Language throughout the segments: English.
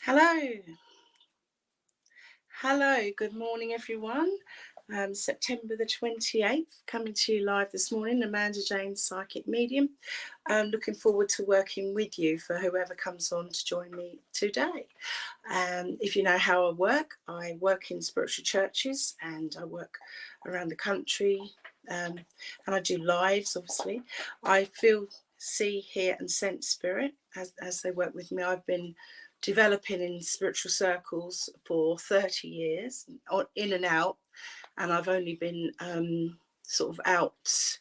Hello. Hello. Good morning, everyone. September the 28th, coming to you live this morning, Amanda Jane, Psychic Medium. Looking forward to working with you for whoever comes on to join me today. If you know how I work in spiritual churches and I work around the country, and I do lives, obviously. I feel, see, hear and sense spirit as they work with me. I've been developing in spiritual circles for 30 years, in and out, and I've only been sort of out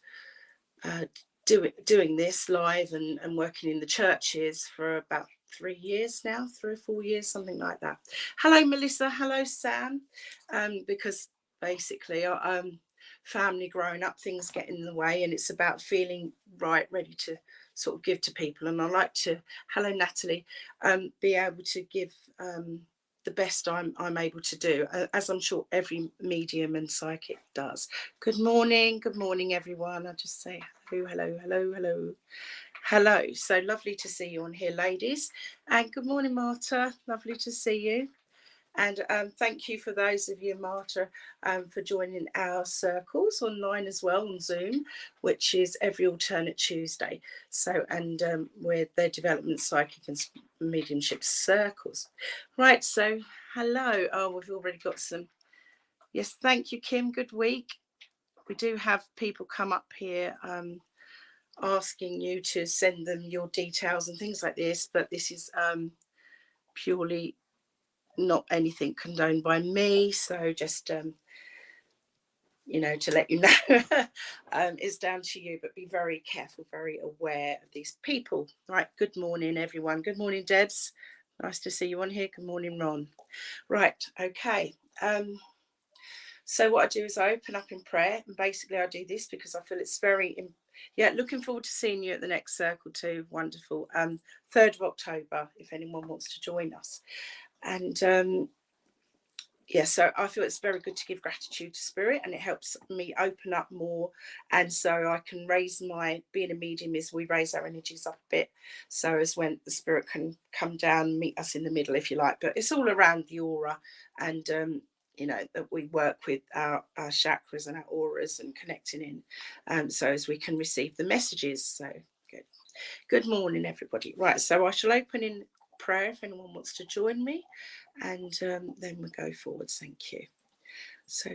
doing this live and working in the churches for about 3 years now, 3 or 4 years, something like that. Hello, Melissa. Hello, Sam. Because basically, family growing up, things get in the way, and it's about feeling right, ready to sort of give to people. And I like to, hello, Natalie, be able to give the best I'm able to do, as I'm sure every medium and psychic does. Good morning, everyone. I'll just say hello. So lovely to see you on here, ladies. And good morning, Marta. Lovely to see you. And thank you for those of you, Marta, for joining our circles online as well on Zoom, which is every alternate Tuesday. So, and we're their development psychic and mediumship circles. Right, so hello. Oh, we've already got some. Yes, thank you, Kim. Good week. We do have people come up here asking you to send them your details and things like this, but this is purely not anything condoned by me, so just you know, to let you know, it's down to you, but be very careful, very aware of these people. Right, good morning, everyone. Good morning, Debs. Nice to see you on here. Good morning, Ron. Right, okay. So what I do is I open up in prayer, and basically I do this because I feel it's very looking forward to seeing you at the next circle too. Wonderful. 3rd of October, if anyone wants to join us. And so I feel it's very good to give gratitude to spirit, and it helps me open up more, and so I can raise being a medium is we raise our energies up a bit, so as when the spirit can come down and meet us in the middle, if you like. But it's all around the aura, and you know, that we work with our chakras and our auras and connecting in, so as we can receive the messages. So good morning, everybody. Right, so I shall open in prayer if anyone wants to join me, and then we go forwards. Thank you. So,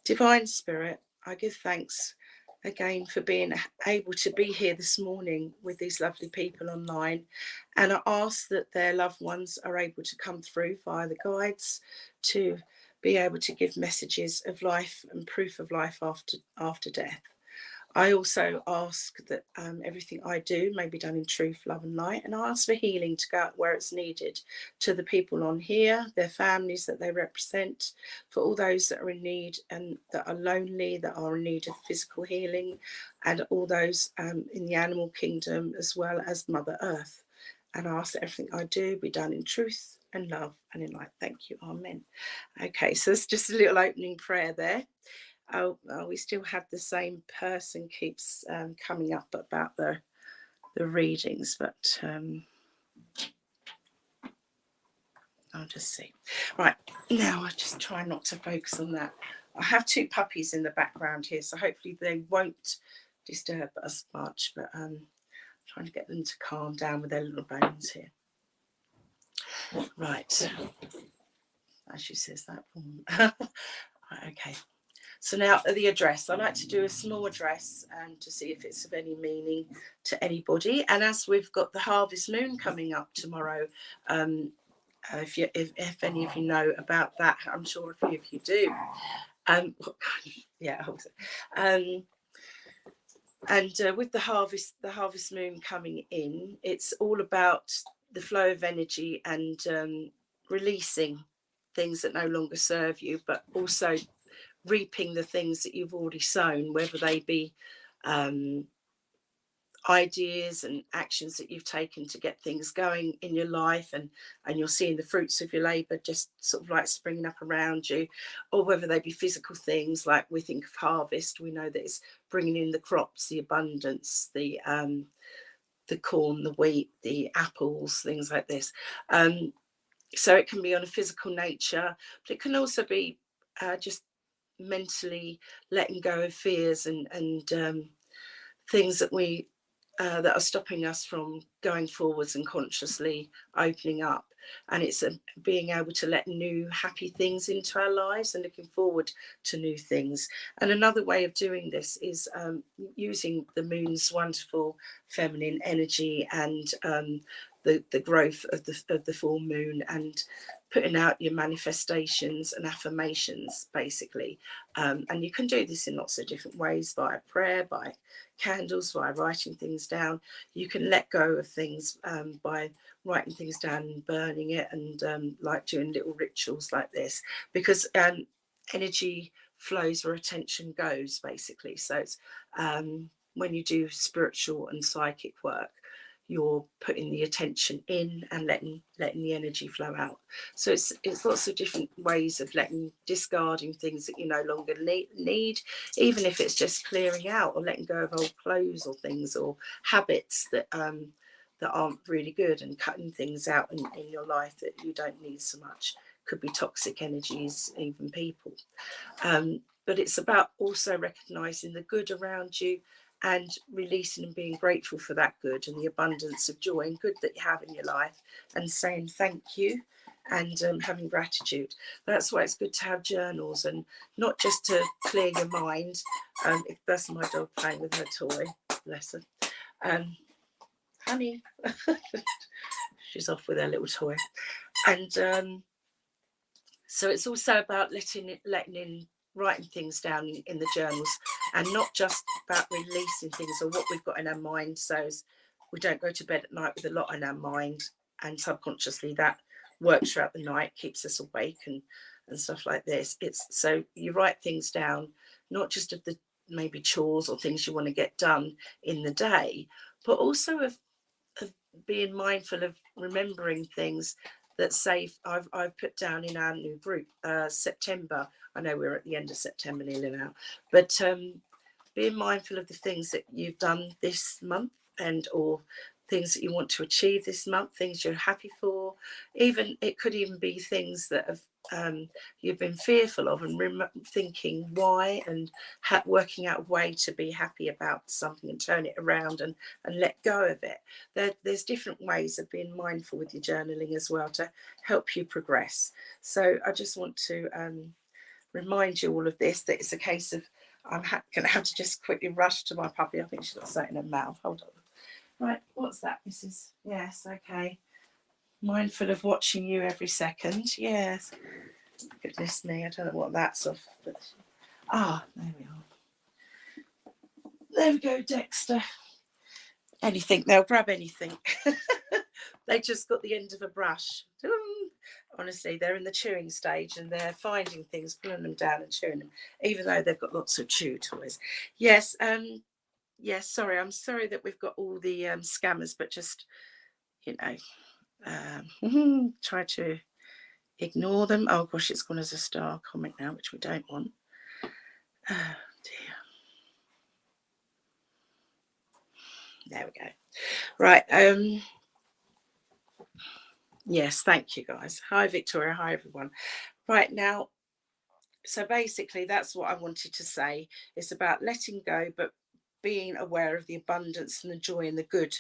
Divine Spirit, I give thanks again for being able to be here this morning with these lovely people online, and I ask that their loved ones are able to come through via the guides to be able to give messages of life and proof of life after death. I also ask that everything I do may be done in truth, love and light, and I ask for healing to go out where it's needed to the people on here, their families that they represent, for all those that are in need and that are lonely, that are in need of physical healing, and all those in the animal kingdom as well as Mother Earth. And I ask that everything I do be done in truth and love and in light. Thank you. Amen. Okay, so it's just a little opening prayer there. Oh, we still have the same person keeps coming up about the readings, but I'll just see. Right, now I just try not to focus on that. I have 2 puppies in the background here, so hopefully they won't disturb us much, but trying to get them to calm down with their little bones here. Right, as she says that. Right, okay. So now the address. I like to do a small address to see if it's of any meaning to anybody. And as we've got the harvest moon coming up tomorrow, if any of you know about that, I'm sure a few of you do. Yeah. And with the harvest moon coming in, it's all about the flow of energy and releasing things that no longer serve you, but also reaping the things that you've already sown, whether they be ideas and actions that you've taken to get things going in your life, and you're seeing the fruits of your labour just sort of like springing up around you, or whether they be physical things like we think of harvest. We know that it's bringing in the crops, the abundance, the the corn, the wheat, the apples, things like this. So it can be on a physical nature, but it can also be just mentally letting go of fears and things that we that are stopping us from going forwards and consciously opening up. And it's being able to let new happy things into our lives and looking forward to new things. And another way of doing this is using the moon's wonderful feminine energy and the growth of the full moon, and putting out your manifestations and affirmations, basically. And you can do this in lots of different ways, via prayer, by candles, via writing things down. You can let go of things by writing things down and burning it, and like doing little rituals like this, because energy flows where attention goes, basically. So it's when you do spiritual and psychic work, you're putting the attention in and letting the energy flow out. So it's lots of different ways of discarding things that you no longer need, even if it's just clearing out or letting go of old clothes or things or habits that aren't really good, and cutting things out in your life that you don't need so much. Could be toxic energies, even people. But it's about also recognizing the good around you and releasing and being grateful for that good and the abundance of joy and good that you have in your life, and saying thank you and having gratitude. That's why it's good to have journals, and not just to clear your mind. That's my dog playing with her toy, bless her. Honey, she's off with her little toy. And so it's also about letting in, writing things down in the journals, and not just about releasing things or what we've got in our mind. So we don't go to bed at night with a lot in our mind, and subconsciously that works throughout the night, keeps us awake and stuff like this. It's so you write things down, not just of the maybe chores or things you want to get done in the day, but also of being mindful of remembering things that say I've put down in our new group, September. I know we're at the end of September nearly now, but being mindful of the things that you've done this month, and or things that you want to achieve this month, things you're happy for. Even it could even be things that have you've been fearful of, and thinking why, and working out a way to be happy about something and turn it around and let go of it. There's different ways of being mindful with your journaling as well to help you progress. So I just want to remind you all of this, that it's a case of I'm going to have to just quickly rush to my puppy. I think she's got something in her mouth. Hold on. Right, what's that, Mrs.? Yes, okay. Mindful of watching you every second. Yes. Goodness me, I don't know what that's of. But there we are. There we go, Dexter. Anything, they'll grab anything. They just got the end of a brush. Honestly, they're in the chewing stage and they're finding things, pulling them down and chewing them, even though they've got lots of chew toys. Yes, yes, sorry, I'm sorry that we've got all the scammers, but just, try to ignore them. Oh gosh, it's gone as a star comment now, which we don't want. Oh dear. There we go. Right. Yes, thank you guys. Hi Victoria, hi everyone. Right now, so basically that's what I wanted to say. It's about letting go, but being aware of the abundance and the joy and the good,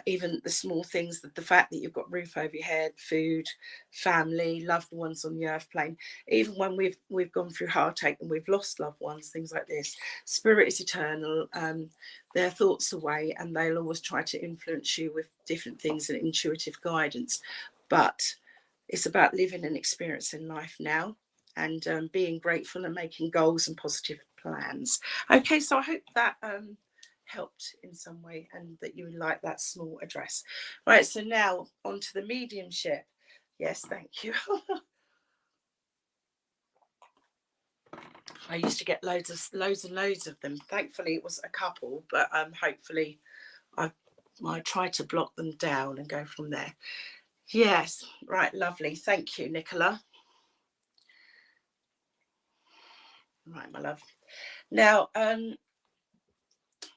even the small things, the fact that you've got roof over your head, food, family, loved ones on the earth plane. Even when we've gone through heartache and we've lost loved ones, things like this, spirit is eternal. Their thoughts away, and they'll always try to influence you with different things and intuitive guidance. But it's about living and experiencing life now, and being grateful and making goals and positive plans. Okay, so I hope that helped in some way, and that you like that small address. Right, so now on to the mediumship. Yes, thank you. I used to get loads and loads of them. Thankfully it was a couple, but hopefully I try to block them down and go from there. Yes, right, lovely. Thank you, Nicola. Right, my love. Now,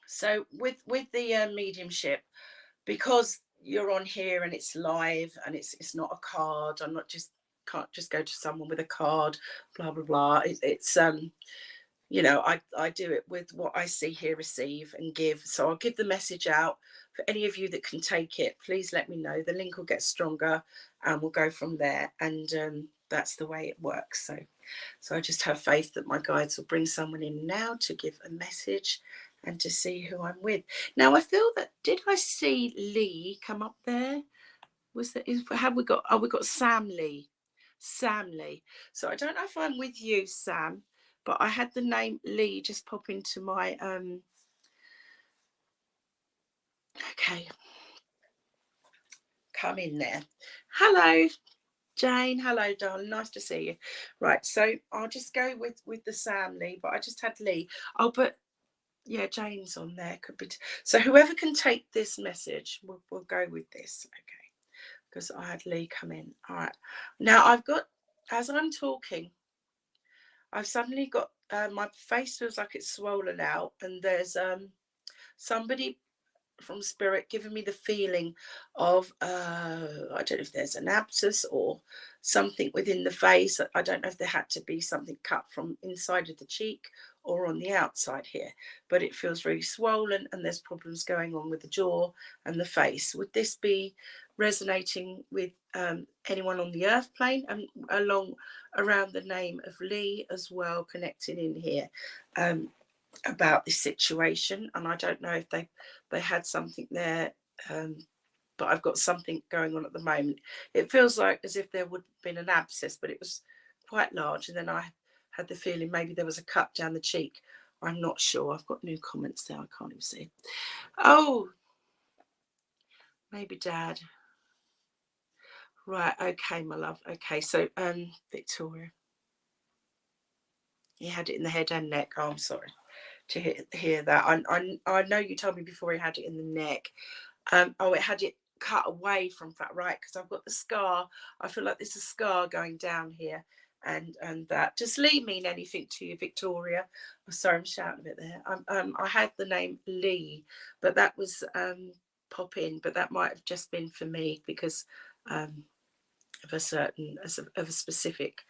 so with the mediumship, because you're on here and it's live and it's not a card, I'm not just, can't just go to someone with a card, blah blah blah. It's you know, I do it with what I see, hear, receive and give. So I'll give the message out. For any of you that can take it, please let me know. The link will get stronger and we'll go from there. And that's the way it works. So I just have faith that my guides will bring someone in now to give a message and to see who I'm with. Now I feel that, did I see Lee come up there? Was that, have we got, oh, we got Sam Lee. Sam Lee. So I don't know if I'm with you, Sam, but I had the name Lee just pop into my okay, come in there. Hello Jane, hello darling, nice to see you. Right, so I'll just go with the Sam Lee, but I just had Lee. Oh, but yeah, Jane's on there, could be so whoever can take this message, we'll go with this. Okay, because I had Lee come in. All right, now I've got, as I'm talking, I've suddenly got my face feels like it's swollen out, and there's somebody from spirit giving me the feeling of I don't know if there's an abscess or something within the face. I don't know if there had to be something cut from inside of the cheek or on the outside here, but it feels really swollen and there's problems going on with the jaw and the face. Would this be resonating with anyone on the earth plane, and along around the name of Lee as well, connecting in here about this situation? And I don't know if they had something there, but I've got something going on at the moment. It feels like as if there would have been an abscess, but it was quite large, and then I had the feeling maybe there was a cut down the cheek. I'm not sure. I've got new comments there, I can't even see. Oh, maybe Dad. Right, okay, my love. Okay, so Victoria, he had it in the head and neck. Oh, I'm sorry to hear that. I know you told me before he had it in the neck. Oh, it had it cut away from that, right? Because I've got the scar. I feel like there's a scar going down here, and that. Does Lee mean anything to you, Victoria? Oh, sorry, I'm shouting a bit there. I had the name Lee, but that was pop in, but that might have just been for me because of a certain, of a specific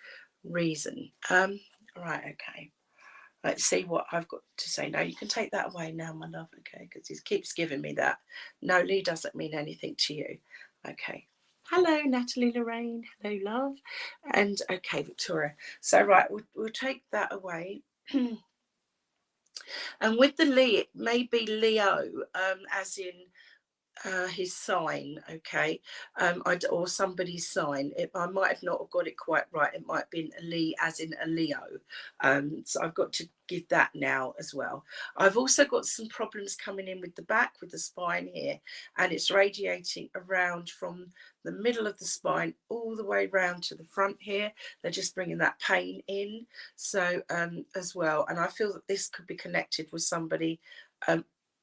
reason. Right, okay. Let's see what I've got to say. No, you can take that away now, my love, okay? Because he keeps giving me that. No, Lee doesn't mean anything to you. Okay. Hello, Natalie Lorraine. Hello, love. And okay, Victoria. So, right, we'll take that away. And with the Lee, it may be Leo, as in his sign, okay, or somebody's sign. I might have not got it quite right. It might have been a Lee as in a Leo. So I've got to give that now as well. I've also got some problems coming in with the back, with the spine here, and it's radiating around from the middle of the spine all the way round to the front here. They're just bringing that pain in. So as well, and I feel that this could be connected with somebody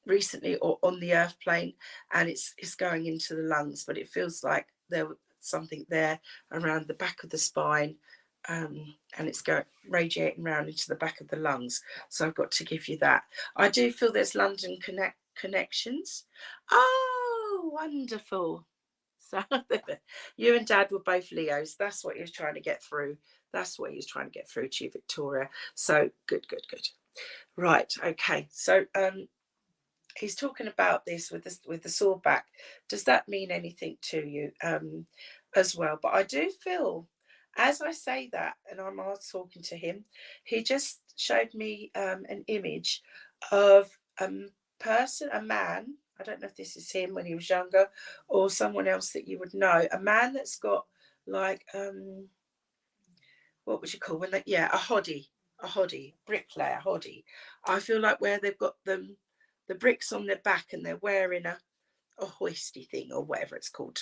recently or on the earth plane, and it's going into the lungs, but it feels like there was something there around the back of the spine, and it's going radiating around into the back of the lungs. So I've got to give you that. I do feel there's London connections. Oh, wonderful. So you and Dad were both Leos. That's what he was trying to get through. That's what he was trying to get through to you, Victoria. So good. Right, okay. So he's talking about this with the sore back. Does that mean anything to you as well? But I do feel, as I say that, and I'm talking to him, he just showed me an image of a person, a man. I don't know if this is him when he was younger or someone else that you would know. A man that's got like what would you call when they, yeah, a hoddy, bricklayer hoddy. I feel like where they've got them the bricks on their back and they're wearing a hoisty thing or whatever it's called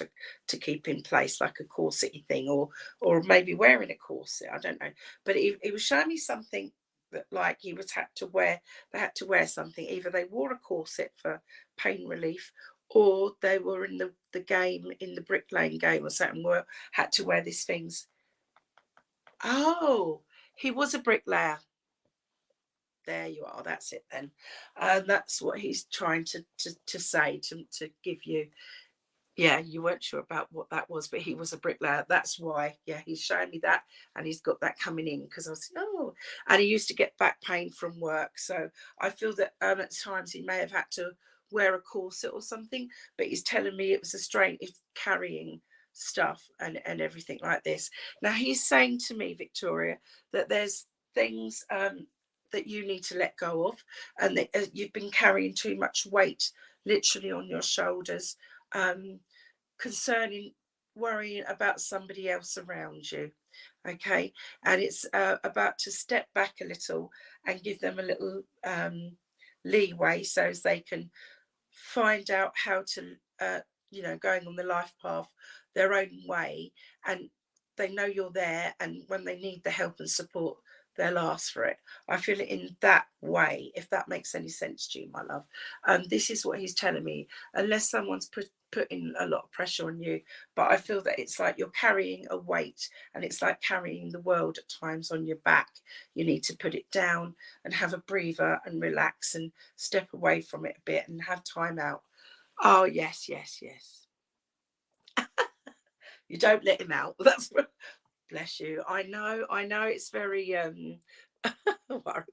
to keep in place, like a corsety thing, or maybe wearing a corset, I don't know. But it was showing me something that like he was had to wear something. Either they wore a corset for pain relief, or they were in the game, in the bricklaying game or something, had to wear these things. Oh, he was a bricklayer. There you are. That's it then. That's what he's trying to say, to give you. Yeah, you weren't sure about what that was, but he was a bricklayer. That's why. Yeah, he's showing me that, and he's got that coming in, because I was, oh, and he used to get back pain from work. So I feel that at times he may have had to wear a corset or something, but he's telling me it was a strain. It's carrying stuff and everything like this. Now he's saying to me, Victoria, that there's things that you need to let go of, and that you've been carrying too much weight, literally on your shoulders. Concerning worrying about somebody else around you. Okay, and it's about to step back a little and give them a little leeway, so as they can find out how to going on the life path their own way, and they know you're there, and when they need the help and support, they'll ask for it. I feel it in that way, if that makes any sense to you, my love. This is what he's telling me, unless someone's putting a lot of pressure on you, but I feel that it's like you're carrying a weight, and it's like carrying the world at times on your back. You need to put it down and have a breather and relax and step away from it a bit and have time out. Oh yes, yes, yes. You don't let him out. That's what, bless you. I know it's very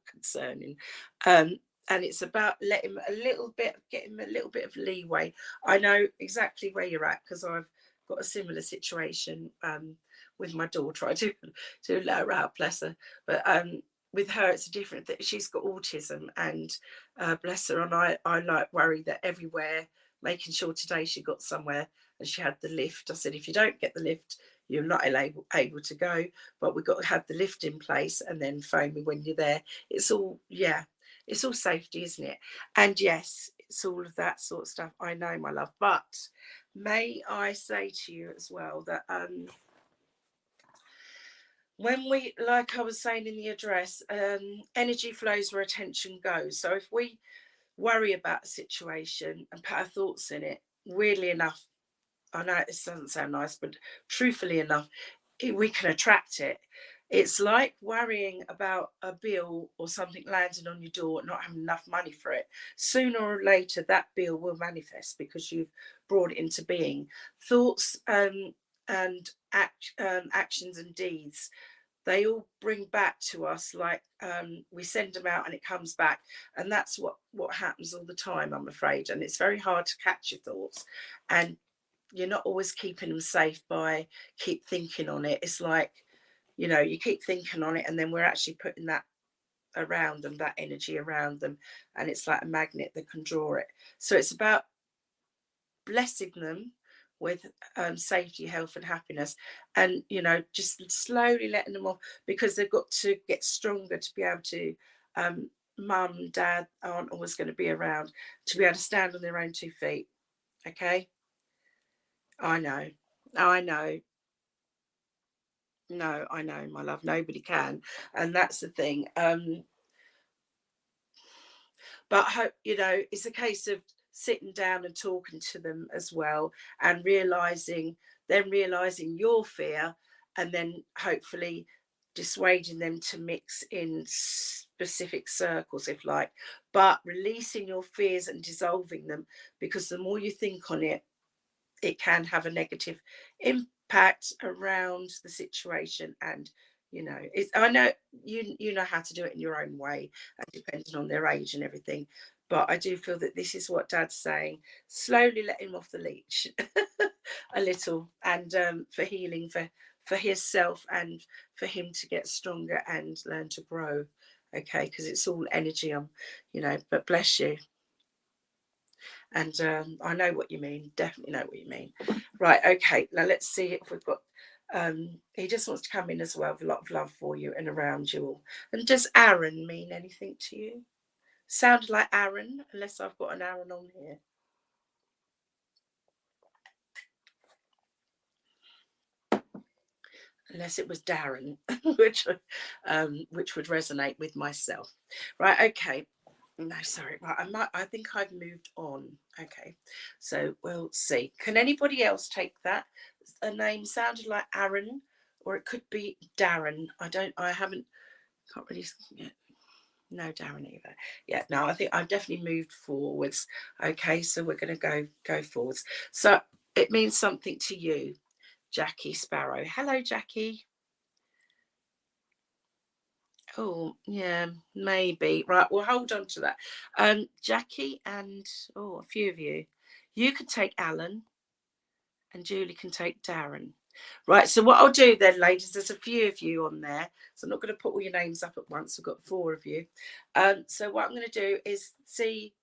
concerning. And it's about let him a little bit, get him a little bit of leeway. I know exactly where you're at, because I've got a similar situation with my daughter. I do to let her out, bless her. But with her, it's a different thing. She's got autism, and bless her. And I like worry that everywhere, making sure today she got somewhere and she had the lift. I said, if you don't get the lift, you're not able to go, but we've got to have the lift in place, and then phone me when you're there. It's all, yeah, it's all safety, isn't it? And yes, it's all of that sort of stuff. I know, my love. But may I say to you as well that when we, like I was saying in the address, energy flows where attention goes. So if we worry about a situation and put our thoughts in it, weirdly enough, I know it doesn't sound nice, but truthfully enough, we can attract it. It's like worrying about a bill or something landing on your door, not having enough money for it. Sooner or later, that bill will manifest because you've brought it into being. Thoughts and actions and deeds, they all bring back to us, like we send them out and it comes back. And that's what happens all the time, I'm afraid. And it's very hard to catch your thoughts. And you're not always keeping them safe by keep thinking on it. It's like, you keep thinking on it, and then we're actually putting that around them, that energy around them, and it's like a magnet that can draw it. So it's about blessing them with safety, health and happiness, and just slowly letting them off, because they've got to get stronger to be able to mum, dad aren't always going to be around to be able to stand on their own 2 feet. Okay, I know. No, I know, my love, nobody can. And that's the thing. But it's a case of sitting down and talking to them as well, and realizing your fear, and then hopefully dissuading them to mix in specific circles, if like, but releasing your fears and dissolving them, because the more you think on it, it can have a negative impact around the situation. And I know you know how to do it in your own way, depending on their age and everything, but I do feel that this is what Dad's saying: slowly let him off the leash a little, and for healing, for himself, and for him to get stronger and learn to grow. Okay, because it's all energy. But bless you. And I know what you mean, definitely know what you mean. Right, okay, now let's see if we've got, he just wants to come in as well with a lot of love for you and around you all. And does Aaron mean anything to you? Sounded like Aaron, unless I've got an Aaron on here. Unless it was Darren, which would resonate with myself. Right, okay. No, sorry. Right, I think I've moved on. Okay, so we'll see. Can anybody else take that? A name sounded like Aaron, or it could be Darren. I can't really. Yeah. No, Darren either. Yeah, no, I think I've definitely moved forwards. Okay, so we're going to go forwards. So it means something to you, Jackie Sparrow. Hello, Jackie. Oh, yeah, maybe. Right, we'll hold on to that. Jackie and, a few of you. You could take Alan and Julie can take Darren. Right, so what I'll do then, ladies, there's a few of you on there, so I'm not going to put all your names up at once. We've got 4 of you. So what I'm going to do is see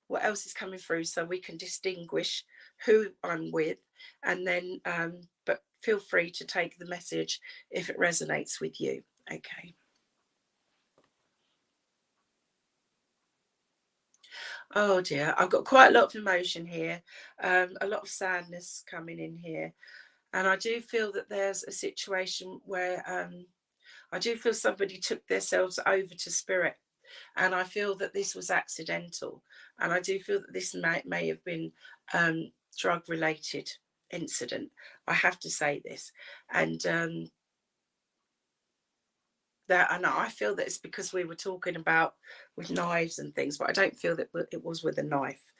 what else is coming through so we can distinguish who I'm with, and then, but feel free to take the message if it resonates with you. Okay. Oh dear, I've got quite a lot of emotion here, a lot of sadness coming in here. And I do feel that there's a situation where I do feel somebody took themselves over to spirit. And I feel that this was accidental. And I do feel that this may have been drug related incident. I have to say this. And that, and I feel that it's because we were talking about with knives and things, but I don't feel that it was with a knife.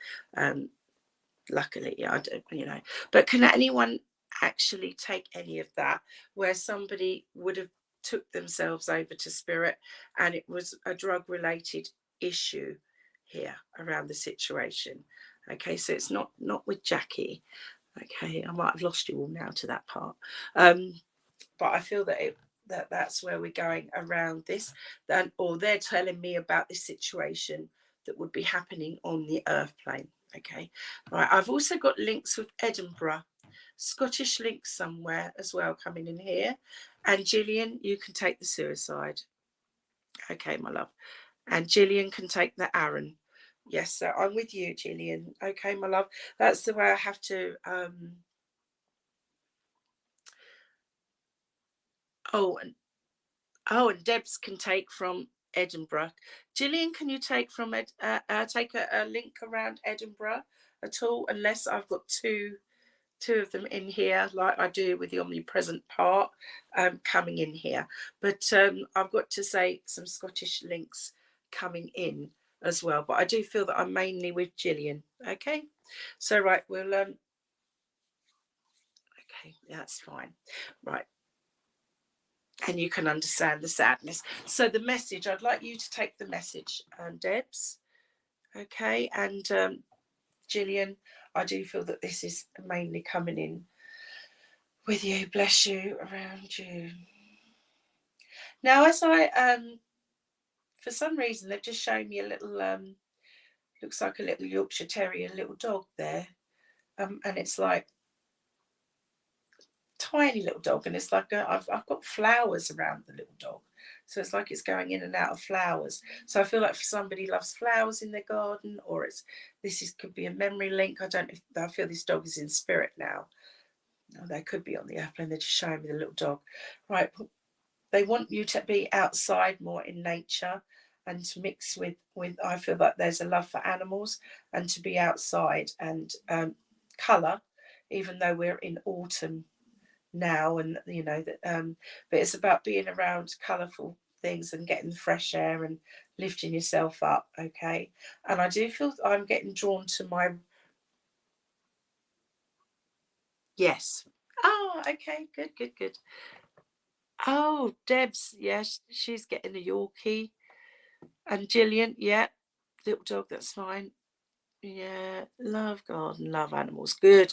Luckily, I don't, but can anyone actually take any of that where somebody would have took themselves over to spirit and it was a drug related issue here around the situation? Okay, so it's not with Jackie. Okay, I might have lost you all now to that part, but I feel that that's where we're going around this, or they're telling me about this situation that would be happening on the earth plane. Okay, right. I've also got links with Edinburgh, Scottish links somewhere as well coming in here. And Gillian, you can take the suicide. Okay, my love. And Gillian can take the Aaron. Yes, so I'm with you, Gillian. Okay, my love. That's the way I have to. And Debs can take from Edinburgh. Gillian, can you take from take a link around Edinburgh at all? Unless I've got two of them in here, like I do with the omnipresent part, coming in here. But I've got to say some Scottish links coming in as well. But I do feel that I'm mainly with Gillian. Okay, so right, we'll okay, that's fine. Right. And you can understand the sadness. So the message, I'd like you to take the message, Debs. Okay, and Gillian, I do feel that this is mainly coming in with you. Bless you, around you. Now, as I, for some reason, they've just shown me a little, looks like a little Yorkshire Terrier, little dog there. And it's like tiny little dog, and it's like I've got flowers around the little dog, so it's like it's going in and out of flowers. So I feel like if somebody loves flowers in their garden, or could be a memory link. I don't know if I feel this dog is in spirit now. No, they could be on the airplane. They're just showing me the little dog. Right, they want you to be outside more in nature and to mix with I feel like there's a love for animals and to be outside and colour, even though we're in autumn now, and that but it's about being around colourful things and getting the fresh air and lifting yourself up. Okay, and I do feel I'm getting drawn to my yes. Oh, okay, good. Oh, Deb's, yes, she's getting a Yorkie. And Gillian, yeah, little dog, that's fine. Yeah, love garden, love animals. Good.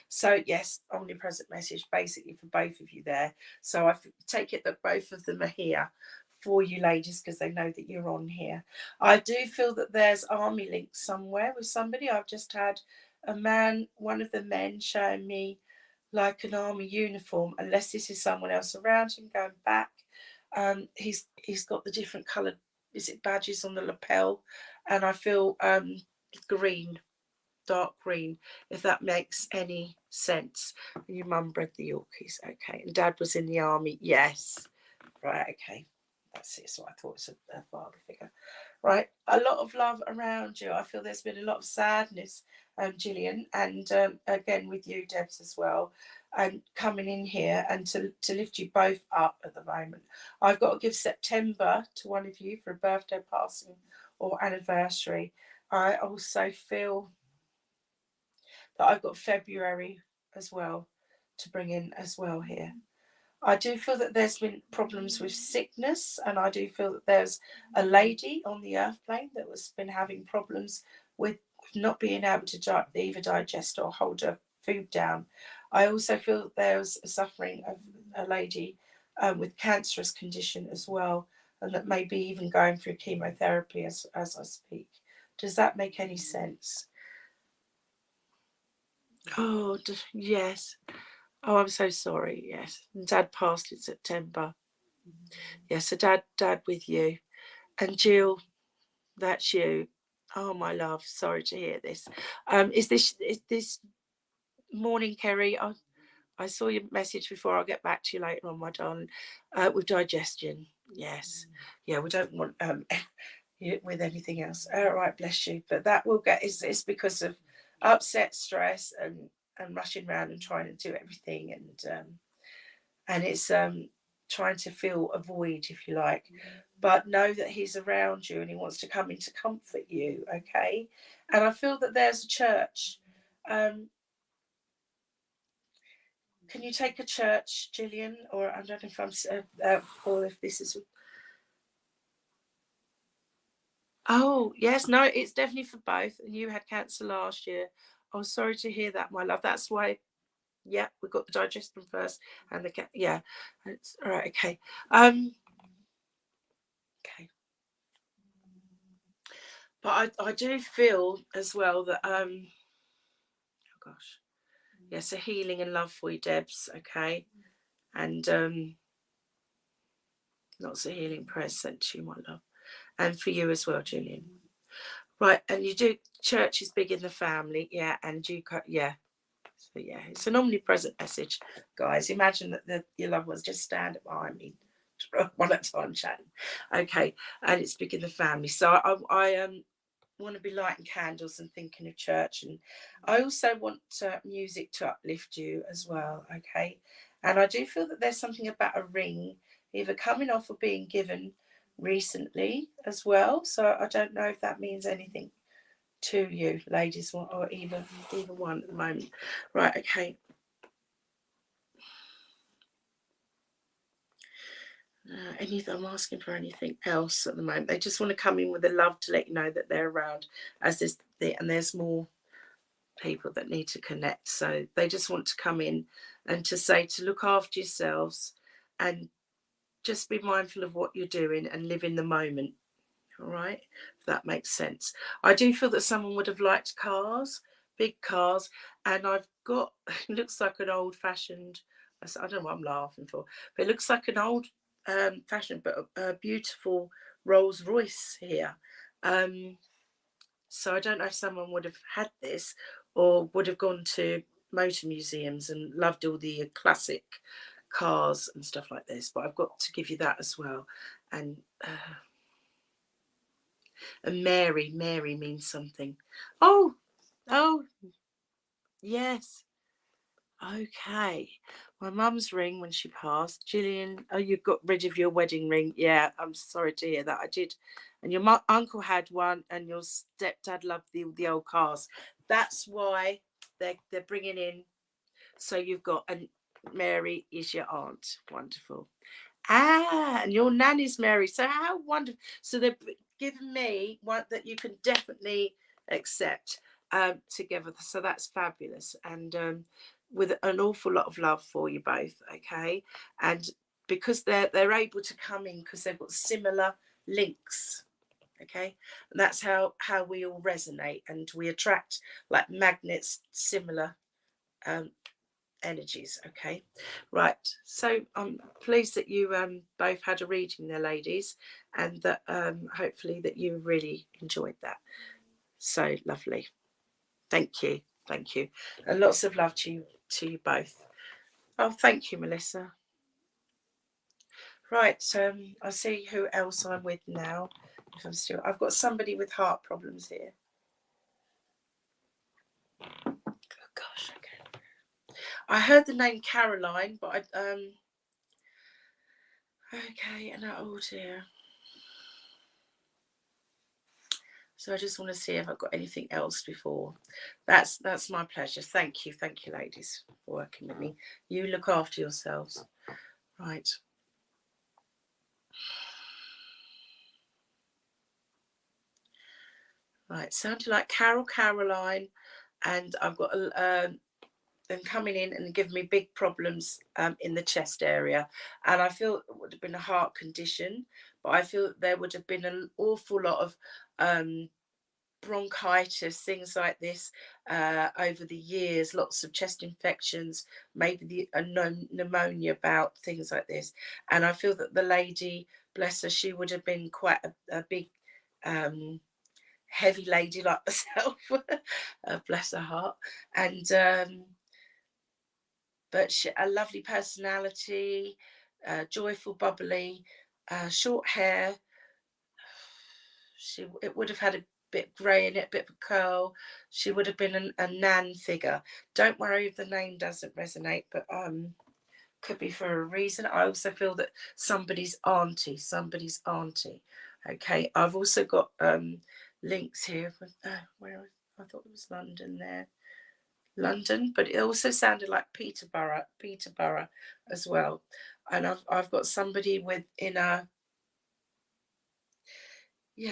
So yes, omnipresent message basically for both of you there. So I take it that both of them are here for you ladies because they know that you're on here. I do feel that there's army links somewhere with somebody. I've just had a man, one of the men showing me like an army uniform, unless this is someone else around him going back. He's got the different coloured, is it badges on the lapel? And I feel green, dark green, if that makes any sense. Your mum bred the Yorkies, okay. And Dad was in the army, yes. Right, okay. That's it. So I thought it's a father figure. Right. A lot of love around you. I feel there's been a lot of sadness, Gillian, and again with you, Debs, as well, and coming in here and to lift you both up at the moment. I've got to give September to one of you for a birthday, passing, or anniversary. I also feel that I've got February as well to bring in as well here. I do feel that there's been problems with sickness, and I do feel that there's a lady on the earth plane that has been having problems with not being able to either digest or hold her food down. I also feel that there's a suffering of a lady with cancerous condition as well, and that may be even going through chemotherapy as I speak. Does that make any sense? Oh, yes. Oh, I'm so sorry. Yes, Dad passed in September. Yes, so Dad with you, and Jill, that's you. Oh, my love, sorry to hear this. Is this morning, Kerry? I saw your message before. I'll get back to you later on, my darling. With digestion, yes, yeah, we don't want with anything else. All right, bless you. But that will get. It's because of upset, stress, and rushing around and trying to do everything, and it's trying to fill a void, if you like. But know that he's around you and he wants to come in to comfort you, okay? And I feel that there's a church. Can you take a church, Gillian? Or I don't know if I'm or if this is. Oh yes, no, it's definitely for both. And you had cancer last year. Oh, sorry to hear that, my love. That's why. Yeah, we got the digestion first, and the yeah. It's all right. Okay. Okay. But I do feel as well that oh gosh, yes, a healing and love for you, Debs. Okay, and lots of healing prayers sent to you, my love, and for you as well, Gillian. Right, and you do church is big in the family, yeah, and you yeah. So yeah, it's an omnipresent message, guys. Imagine that your loved ones just stand behind me, one at a time, chatting. Okay, and it's big in the family. So I want to be lighting candles and thinking of church, and I also want music to uplift you as well, okay? And I do feel that there's something about a ring either coming off or being given recently as well, so I don't know if that means anything to you, ladies, or either one at the moment. Right, okay. I'm asking for anything else at the moment. They just want to come in with the love to let you know that they're around, as and there's more people that need to connect. So they just want to come in and to say to look after yourselves and just be mindful of what you're doing and live in the moment. All right, if that makes sense. I do feel that someone would have liked cars, big cars, and I've got, it looks like an old-fashioned, I don't know what I'm laughing for, but it looks like an old-fashioned but a beautiful Rolls Royce here. So I don't know if someone would have had this or would have gone to motor museums and loved all the classic cars and stuff like this, but I've got to give you that as well. And Mary means something. Oh yes, okay. My mum's ring when she passed. Gillian, oh, you got rid of your wedding ring. Yeah, I'm sorry to hear that. I did. And your uncle had one, and your stepdad loved the old cars. That's why they're bringing in. So you've got, and Mary is your aunt. Wonderful. Ah, and your nanny's Mary. So how wonderful. So they've given me one that you can definitely accept together. So that's fabulous. And with an awful lot of love for you both, okay? And because they're able to come in because they've got similar links, okay? And that's how we all resonate, and we attract like magnets, similar energies. Okay, right, so I'm pleased that you both had a reading there, ladies, and that hopefully that you really enjoyed that. So lovely. Thank you, and lots of love to you both. Oh, thank you, Melissa. Right, I see who else I'm with now. If I've got somebody with heart problems here. Oh gosh, okay. I heard the name Caroline, but okay, and oh dear. So I just want to see if I've got anything else before. That's my pleasure. Thank you, ladies, for working with me. You look after yourselves. Right. Right, sounded like Caroline, and I've got them coming in and giving me big problems in the chest area, and I feel it would have been a heart condition, but I feel there would have been an awful lot of bronchitis, things like this over the years, lots of chest infections, maybe pneumonia bout, things like this. And I feel that the lady, bless her, she would have been quite a big heavy lady like myself. Bless her heart. And but a lovely personality, joyful, bubbly, short hair. It would have had a bit grey in it, a bit of a curl. She would have been a nan figure. Don't worry if the name doesn't resonate, but could be for a reason. I also feel that somebody's auntie. Okay, I've also got links here. Where I thought it was London there. London, but it also sounded like Peterborough as well. And I've got somebody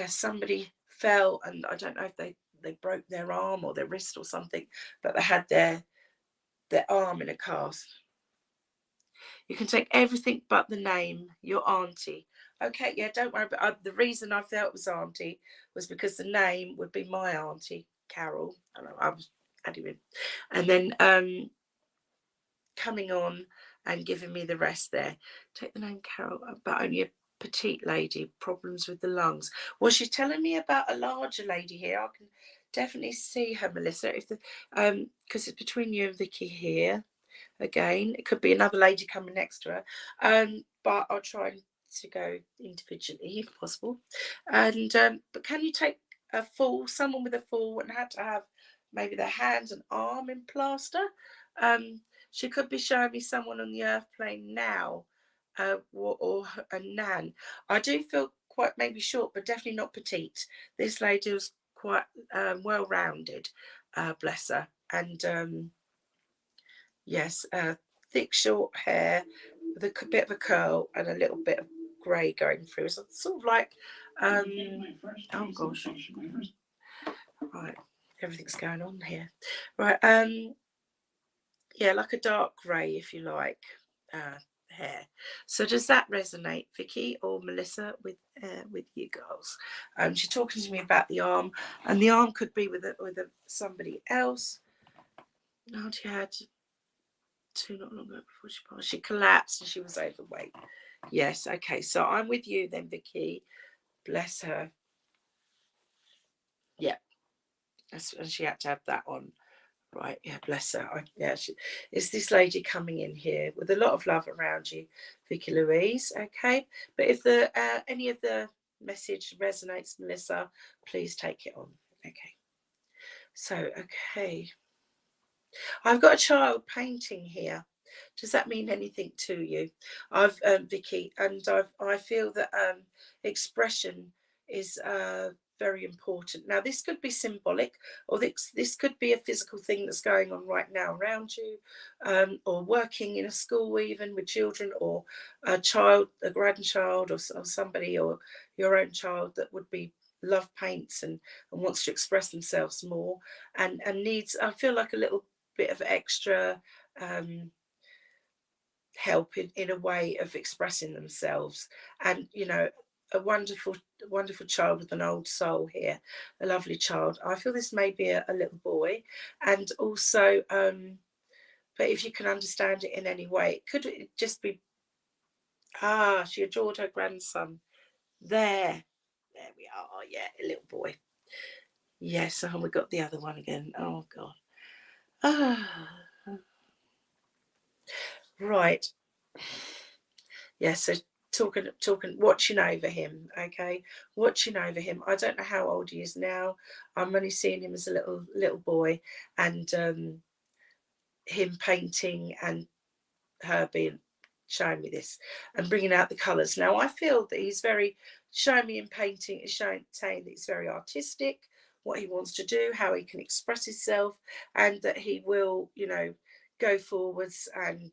somebody fell, and I don't know if they broke their arm or their wrist or something, but they had their arm in a cast. You can take everything but the name, your auntie. Okay, yeah, don't worry. But the reason I felt it was auntie was because the name would be my auntie, Carol. I was adding in. And then coming on and giving me the rest there. Take the name Carol, but only a petite lady, problems with the lungs. Was she telling me about a larger lady here? I can definitely see her, Melissa, if the because it's between you and Vicky here. Again, it could be another lady coming next to her, but I'll try to go individually if possible. And but can you take someone with a fall and had to have maybe their hands and arm in plaster? She could be showing me someone on the earth plane now, or a nan. I do feel quite maybe short, but definitely not petite. This lady was quite well rounded, bless her. And yes, thick short hair with a bit of a curl and a little bit of grey going through. So it's sort of like, oh gosh, right, everything's going on here. Right, yeah, like a dark grey, if you like, hair. So does that resonate, Vicky or Melissa, with you girls? She's talking to me about the arm, and the arm could be with somebody else. Auntie had two not long ago before she passed. She collapsed and she was overweight. Yes, okay. So I'm with you then, Vicky. Bless her. Yeah. And she had to have that on. Right, yeah, bless her. It's this lady coming in here with a lot of love around you, Vicky Louise. Okay, but if any of the message resonates, Melissa, please take it on. Okay, so okay, I've got a child painting here. Does that mean anything to you? I've Vicky, and I feel that expression is very important. Now, this could be symbolic, or this could be a physical thing that's going on right now around you, or working in a school even with children, or a grandchild, or somebody, or your own child that would be love paints and wants to express themselves more and needs, I feel like, a little bit of extra help in a way of expressing themselves. And a wonderful child with an old soul here, a lovely child. I feel this may be a little boy, and also but if you can understand it in any way, it could just be she adored her grandson. There we are. Yeah, a little boy. Yes, and we got the other one again. Oh god. Right. Yeah, so watching over him. Okay, watching over him. I don't know how old he is now. I'm only seeing him as a little boy, and him painting and her being showing me this and bringing out the colours. Now I feel that he's very showing me in painting is saying that he's very artistic, what he wants to do, how he can express himself, and that he will, go forwards and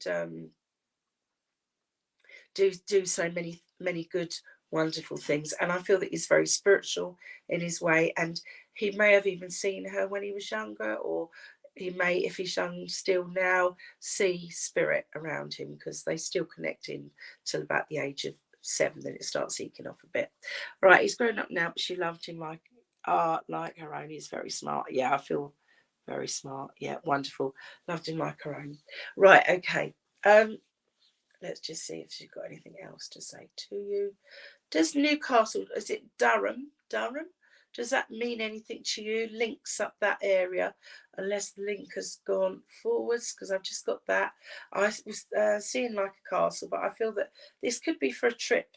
do so many good wonderful things. And I feel that he's very spiritual in his way, and he may have even seen her when he was younger, or he may, if he's young still now, see spirit around him, because they still connect in till about the age of 7, then it starts eking off a bit. Right, he's grown up now, but she loved him like her own. He's very smart. Yeah, I feel very smart. Yeah, wonderful. Loved him like her own. Right, okay. Let's just see if she's got anything else to say to you. Does Newcastle, is it Durham? Does that mean anything to you? Links up that area, unless the link has gone forwards, because I've just got that. I was seeing like a castle, but I feel that this could be for a trip,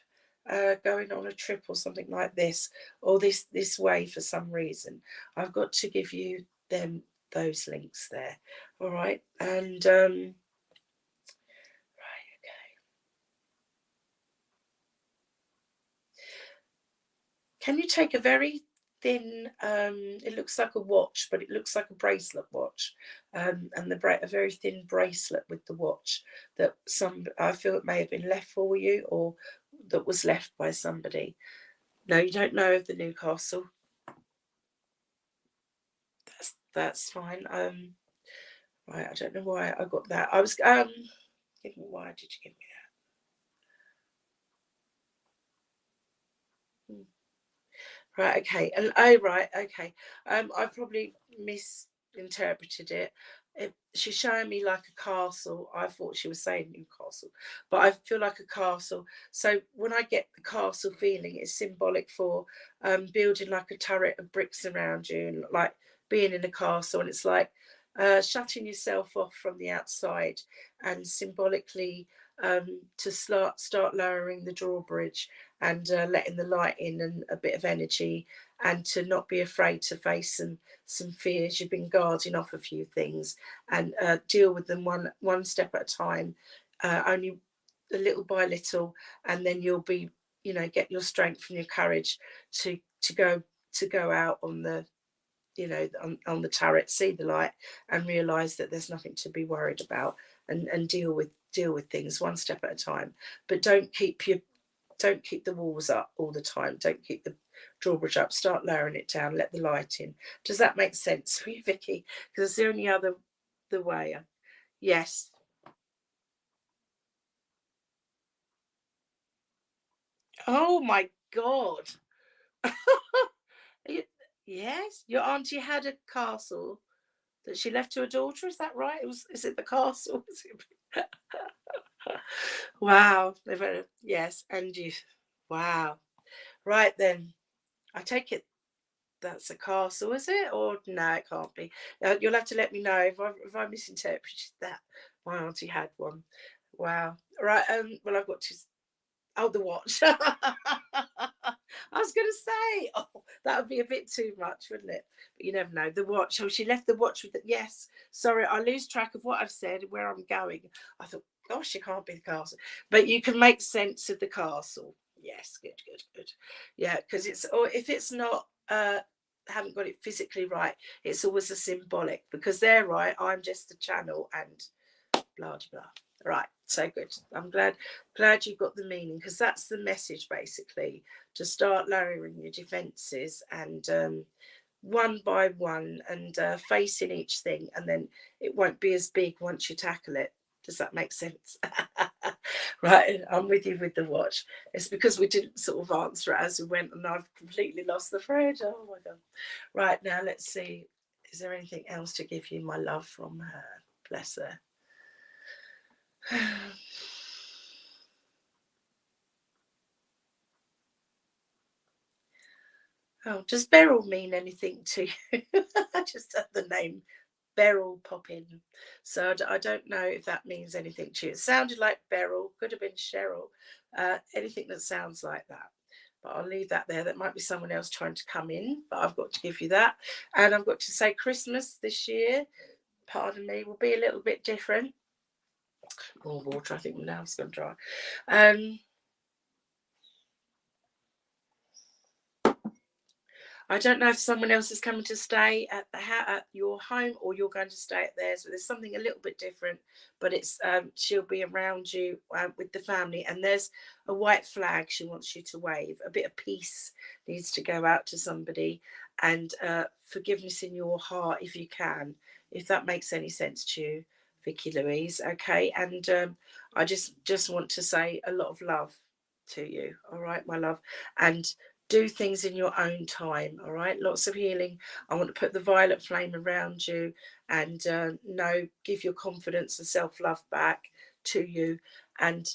going on a trip or something like this, or this way for some reason. I've got to give you those links there. All right, and can you take a very thin, it looks like a watch, but it looks like a bracelet watch, and a very thin bracelet with the watch that I feel it may have been left for you, or that was left by somebody. No, you don't know of the Newcastle. That's fine. Right, I don't know why I got that. I was why did you give me that? Right, okay. And right, okay. I probably misinterpreted it. She's showing me like a castle. I thought she was saying Newcastle, but I feel like a castle. So when I get the castle feeling, it's symbolic for building like a turret of bricks around you, and like being in a castle. And it's like shutting yourself off from the outside, and symbolically to start lowering the drawbridge, and letting the light in, and a bit of energy, and to not be afraid to face some fears. You've been guarding off a few things, and deal with them one step at a time, only a little by little, and then you'll be, get your strength and your courage to go out on the, on the turret, see the light, and realize that there's nothing to be worried about, and deal with things one step at a time. But don't keep the walls up all the time. Don't keep the drawbridge up. Start lowering it down. Let the light in. Does that make sense for you, Vicky? Because it's the only other the way. Yes. Oh my God. Yes, your auntie had a castle that she left to her daughter. Is that right? Is it the castle? Wow. Yes, and you. Wow. Right then. I take it that's a castle, is it? Or no, it can't be. You'll have to let me know if I misinterpreted that. My auntie had one. Wow. Right. Well, I've got to. Oh, the watch. I was going to say, oh, that would be a bit too much, wouldn't it? But you never know. The watch. Oh, she left the watch with it. Yes. Sorry, I lose track of what I've said and where I'm going. I thought, gosh, it can't be the castle. But you can make sense of the castle. Yes, good. Yeah, because or if it's not, haven't got it physically right, it's always a symbolic, because they're right. I'm just the channel, and blah blah. Right, so good. I'm glad you got the meaning, because that's the message basically, to start lowering your defenses, and one by one, and facing each thing, and then it won't be as big once you tackle it. Does that make sense? Right, I'm with you with the watch. It's because we didn't sort of answer it as we went, and I've completely lost the thread. Oh my God. Right, now let's see. Is there anything else to give you, my love, from her? Bless her. Oh, does Beryl mean anything to you? I just had the name beryl popping. So I don't know if that means anything to you. It sounded like beryl, could have been Cheryl, anything that sounds like that. But I'll leave that there. That might be someone else trying to come in, but I've got to give you that. And I've got to say Christmas this year, pardon me, will be a little bit different. More water, I think now it's going to dry. I don't know if someone else is coming to stay at your home, or you're going to stay at theirs. But there's something a little bit different. But it's she'll be around you with the family, and there's a white flag she wants you to wave. A bit of peace needs to go out to somebody, and forgiveness in your heart if you can, if that makes any sense to you, Vicky Louise. Okay, and I just want to say a lot of love to you. All right, my love, and do things in your own time. All right, lots of healing. I want to put the violet flame around you, and give your confidence and self-love back to you, and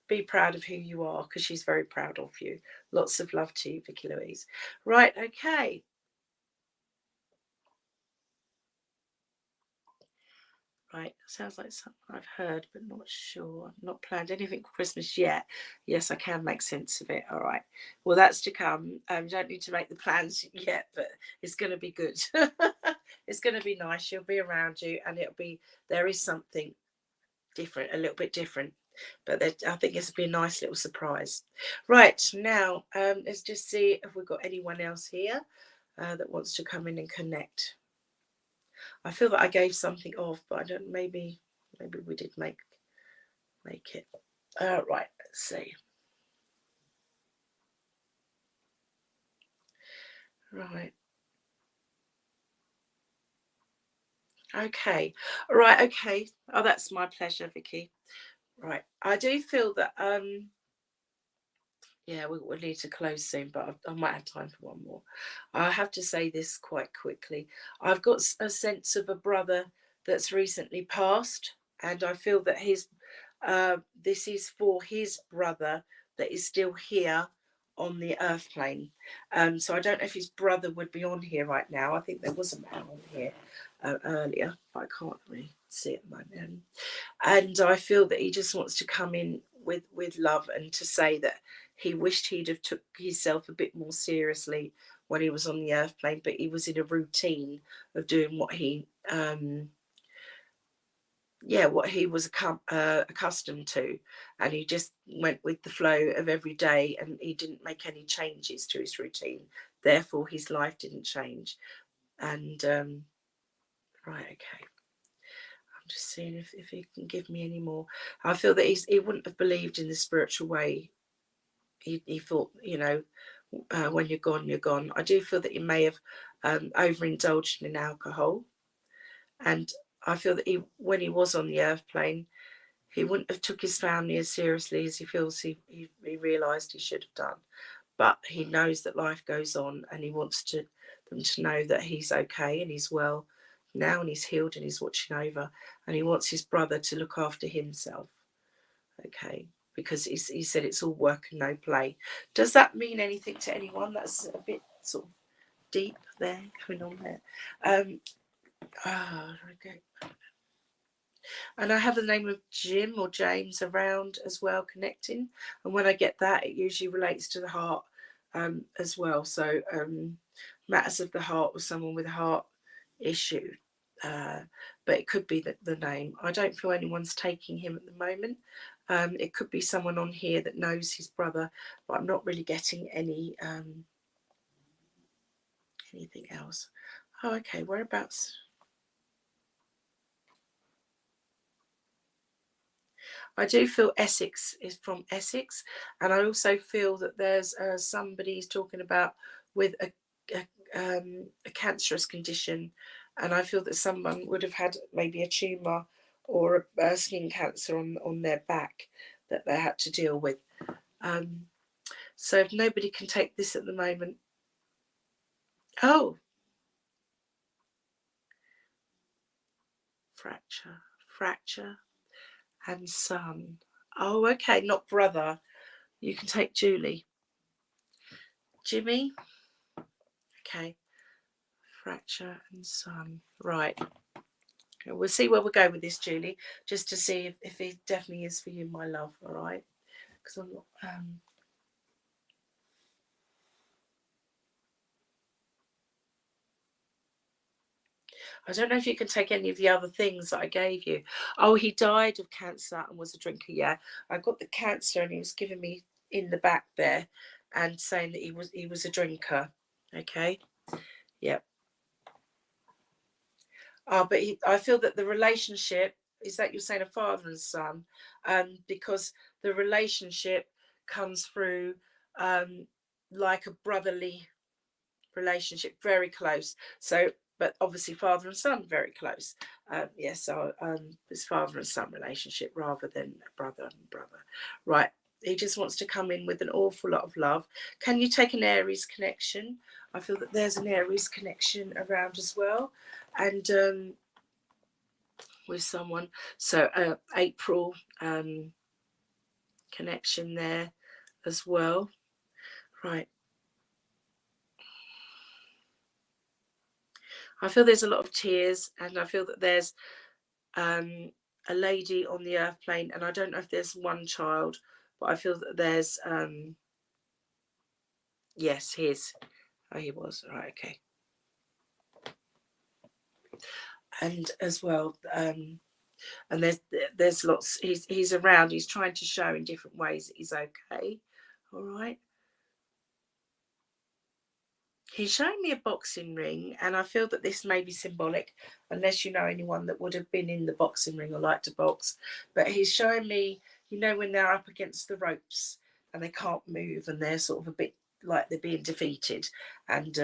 be proud of who you are, because she's very proud of you. Lots of love to you, Vicky Louise. Right, okay. Right, sounds like something I've heard, but not sure. I've not planned anything for Christmas yet. Yes, I can make sense of it. All right. Well, that's to come. You don't need to make the plans yet, but it's going to be good. It's going to be nice. She'll be around you, and there is something different, a little bit different. But I think this will be a nice little surprise. Right, now, let's just see if we've got anyone else here that wants to come in and connect. I feel that I gave something off, but I don't. Maybe we did make it. Right. Let's see. Right. Okay. Right. Okay. Oh, that's my pleasure, Vicky. Right. I do feel that yeah, we'll need to close soon, but I might have time for one more. I have to say this quite quickly. I've got a sense of a brother that's recently passed, and I feel that this is for his brother that is still here on the earth plane. So I don't know if his brother would be on here right now. I think there was a man on here earlier, but I can't really see it at the moment. And I feel that he just wants to come in with love, and to say that he wished he'd have took himself a bit more seriously when he was on the earth plane, but he was in a routine of doing what he was accustomed to, and he just went with the flow of every day, and he didn't make any changes to his routine. Therefore his life didn't change. And right, okay, I'm just seeing if he can give me any more. I feel that he wouldn't have believed in the spiritual way. He thought, when you're gone, you're gone. I do feel that he may have overindulged in alcohol, and I feel that when he was on the earth plane, he wouldn't have took his family as seriously as he feels he realised he should have done. But he knows that life goes on, and he wants them to know that he's okay and he's well now, and he's healed and he's watching over, and he wants his brother to look after himself. Okay, because he said it's all work and no play. Does that mean anything to anyone? That's a bit sort of deep there, going on there. Okay. And I have the name of Jim or James around as well, connecting. And when I get that, it usually relates to the heart as well. So matters of the heart with someone with a heart issue. But it could be the name. I don't feel anyone's taking him at the moment. It could be someone on here that knows his brother, but I'm not really getting anything else. Oh, okay. Whereabouts? I do feel Essex is from Essex, and I also feel that there's somebody he's talking about with a cancerous condition, and I feel that someone would have had maybe a tumour or a skin cancer on their back that they had to deal with. So if nobody can take this at the moment, fracture and son. Oh, okay, not brother. You can take Julie. Jimmy. Okay. Fracture and son. Right. We'll see where we go with this, Julie, just to see if it definitely is for you, my love. All right, because I'm not. I don't know if you can take any of the other things that I gave you. Oh, he died of cancer and was a drinker. Yeah, I got the cancer, and he was giving me in the back there, and saying that he was a drinker. Okay. Yep. But I feel that the relationship is that you're saying a father and son, because the relationship comes through like a brotherly relationship, very close. So, but obviously father and son, very close. Yes, so it's father and son relationship rather than brother and brother. Right. He just wants to come in with an awful lot of love. Can you take an Aries connection? I feel that there's an Aries connection around as well. And with someone. So April connection there as well. Right. I feel there's a lot of tears, and I feel that there's a lady on the earth plane, and I don't know if there's one child, but I feel that there's yes, his. Oh, he was. Right, okay. And as well, and there's lots. He's around. He's trying to show in different ways that he's okay. All right. He's showing me a boxing ring, and I feel that this may be symbolic, unless you know anyone that would have been in the boxing ring or like to box. But he's showing me, you know, when they're up against the ropes and they can't move, and they're sort of a bit like they're being defeated, and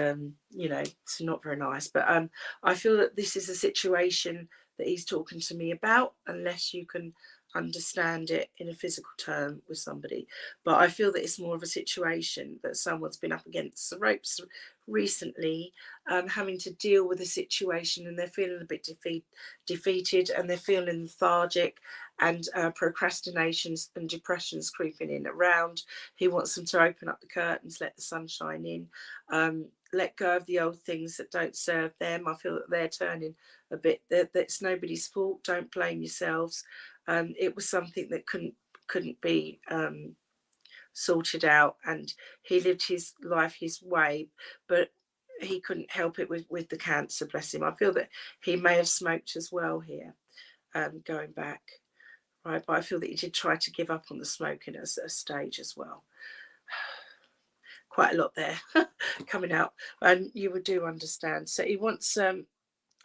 you know, it's not very nice. But I feel that this is a situation that he's talking to me about, unless you can understand it in a physical term with somebody. But I feel that it's more of a situation that someone's been up against the ropes recently, having to deal with a situation, and they're feeling a bit defeated, and they're feeling lethargic, and procrastinations and depressions creeping in around. He wants them to open up the curtains, let the sunshine in, let go of the old things that don't serve them. I feel that they're turning a bit, that's nobody's fault. Don't blame yourselves. It was something that couldn't be sorted out, and he lived his life his way, but he couldn't help it with the cancer, bless him. I feel that he may have smoked as well here, going back, right? But I feel that he did try to give up on the smoking at a stage as well. Quite a lot there coming out, and you would do understand. So he wants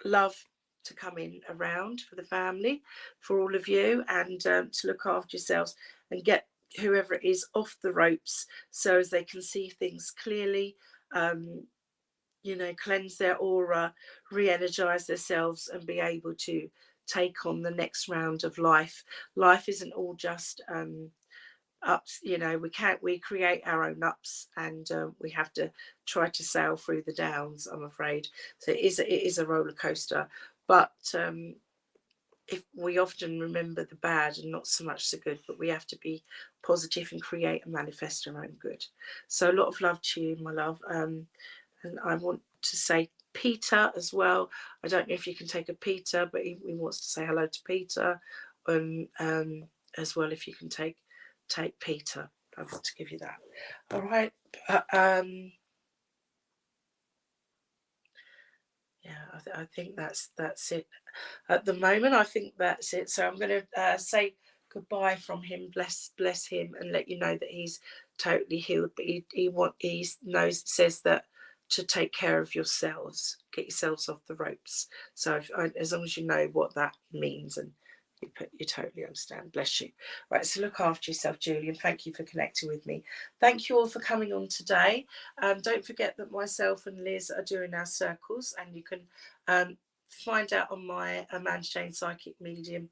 love to come in around for the family, for all of you, and to look after yourselves and get whoever it is off the ropes, so as they can see things clearly, you know, cleanse their aura, re-energize themselves, and be able to take on the next round of life. Life isn't all just ups, you know. We create our own ups, and we have to try to sail through the downs, I'm afraid. So it is a roller coaster, but if we often remember the bad and not so much the good, but we have to be positive and create and manifest our own good. So a lot of love to you, my love. And I want to say Peter as well. I don't know if you can take a Peter, but he wants to say hello to Peter, as well, if you can take Peter. I'd love to give you that. All right. Yeah, I think that's it at the moment. I think that's it. So I'm going to say goodbye from him. Bless him, and let you know that he's totally healed. But he says that to take care of yourselves, get yourselves off the ropes. So as long as you know what that means, and you totally understand. Bless you. Right, so look after yourself, Julian. Thank you for connecting with me. Thank you all for coming on today. Don't forget that myself and Liz are doing our circles, and you can find out on my Amanda Jane Psychic Medium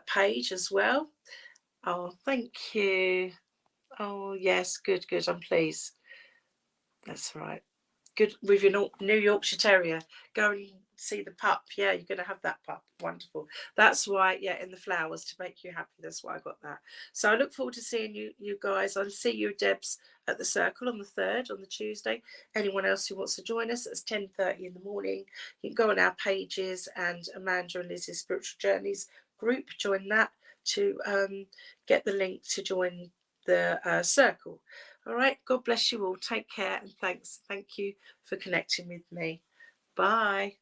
page as well. Oh, thank you. Oh, yes, good. I'm pleased. That's right. Good with your New Yorkshire Terrier. Go and see the pup. Yeah, you're going to have that pup. Wonderful. That's why, yeah, in the flowers to make you happy. That's why I got that. So I look forward to seeing you guys. I'll see you, Debs, at the circle on the 3rd, on the Tuesday. Anyone else who wants to join us, it's 10:30 in the morning. You can go on our pages, and Amanda and Liz's Spiritual Journeys group, join that to get the link to join the circle. All right. God bless you all. Take care, and thanks. Thank you for connecting with me. Bye.